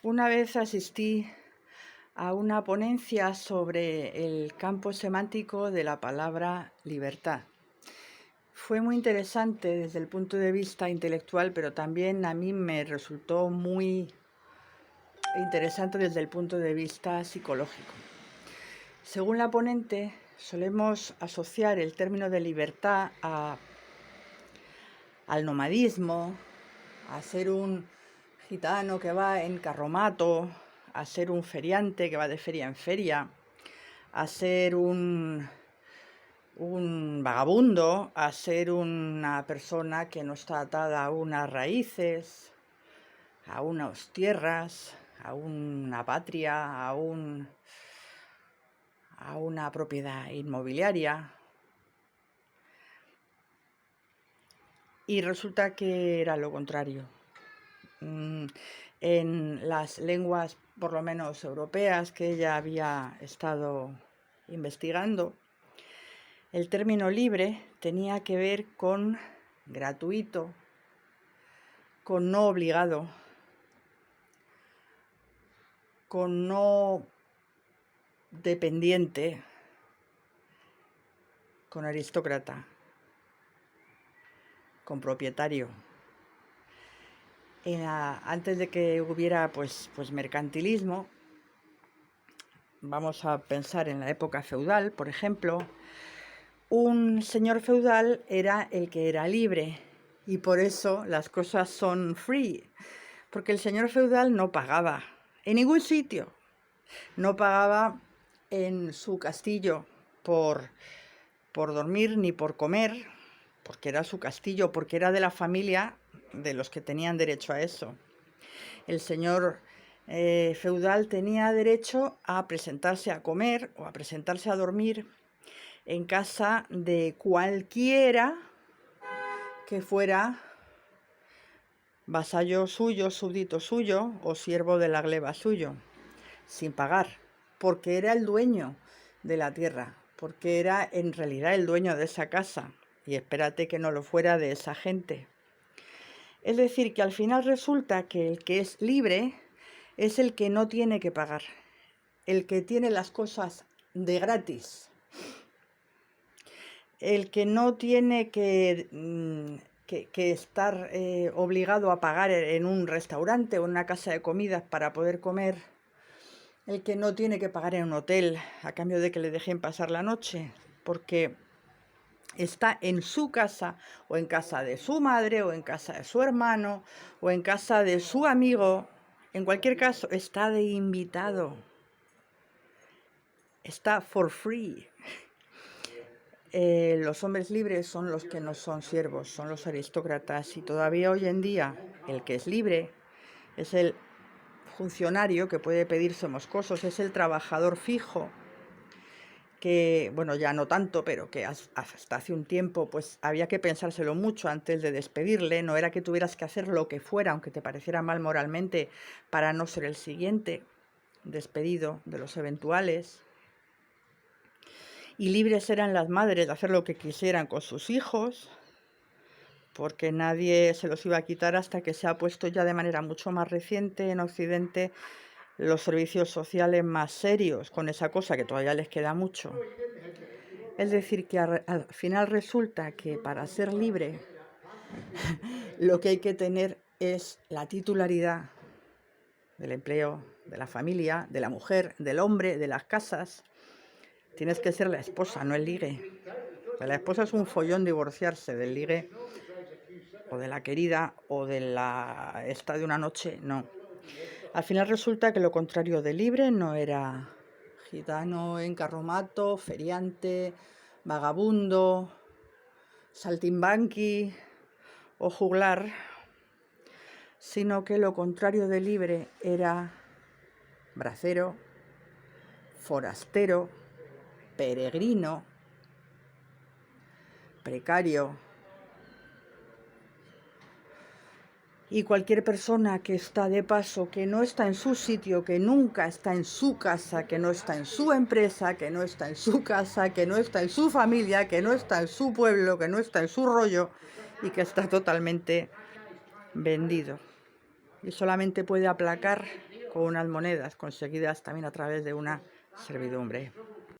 Una vez asistí a una ponencia sobre el campo semántico de la palabra libertad. Fue muy interesante desde el punto de vista intelectual, pero también a mí me resultó muy interesante desde el punto de vista psicológico. Según la ponente, solemos asociar el término de libertad al nomadismo, a ser un gitano que va en carromato, a ser un feriante que va de feria en feria, a ser un vagabundo, a ser una persona que no está atada a unas raíces, a unas tierras, a una patria, a una propiedad inmobiliaria. Y resulta que era lo contrario. En las lenguas, por lo menos europeas, que ella había estado investigando, el término libre tenía que ver con gratuito, con no obligado, con no dependiente, con aristócrata, con propietario. Antes de que hubiera pues mercantilismo, vamos a pensar en la época feudal, por ejemplo, un señor feudal era el que era libre y por eso las cosas son free, porque el señor feudal no pagaba en ningún sitio, no pagaba en su castillo por dormir ni por comer, porque era su castillo, porque era de la familia de los que tenían derecho a eso. El señor feudal tenía derecho a presentarse a comer o a presentarse a dormir en casa de cualquiera que fuera vasallo suyo, súbdito suyo o siervo de la gleba suyo, sin pagar, porque era el dueño de la tierra, porque era en realidad el dueño de esa casa, y espérate que no lo fuera de esa gente. Es decir, que al final resulta que el que es libre es el que no tiene que pagar, el que tiene las cosas de gratis, el que no tiene que estar obligado a pagar en un restaurante o en una casa de comidas para poder comer, el que no tiene que pagar en un hotel a cambio de que le dejen pasar la noche, porque está en su casa o en casa de su madre o en casa de su hermano o en casa de su amigo. En cualquier caso, está de invitado, está for free. Los hombres libres son los que no son siervos, son los aristócratas, y todavía hoy en día el que es libre es el funcionario que puede pedirse moscosos, es el trabajador fijo, que, bueno, ya no tanto, pero que hasta hace un tiempo pues había que pensárselo mucho antes de despedirle. No era que tuvieras que hacer lo que fuera, aunque te pareciera mal moralmente, para no ser el siguiente despedido de los eventuales. Y libres eran las madres de hacer lo que quisieran con sus hijos, porque nadie se los iba a quitar hasta que se ha puesto ya de manera mucho más reciente en Occidente los servicios sociales más serios con esa cosa que todavía les queda mucho. Es decir, que al final resulta que para ser libre lo que hay que tener es la titularidad del empleo, de la familia, de la mujer, del hombre, de las casas. Tienes que ser la esposa, no el ligue. La esposa es un follón divorciarse, del ligue o de la querida o de la esta de una noche, no. Al final resulta que lo contrario de libre no era gitano, encarromato, feriante, vagabundo, saltimbanqui o juglar, sino que lo contrario de libre era bracero, forastero, peregrino, precario. Y cualquier persona que está de paso, que no está en su sitio, que nunca está en su casa, que no está en su empresa, que no está en su casa, que no está en su familia, que no está en su pueblo, que no está en su rollo y que está totalmente vendido. Y solamente puede aplacar con unas monedas conseguidas también a través de una servidumbre.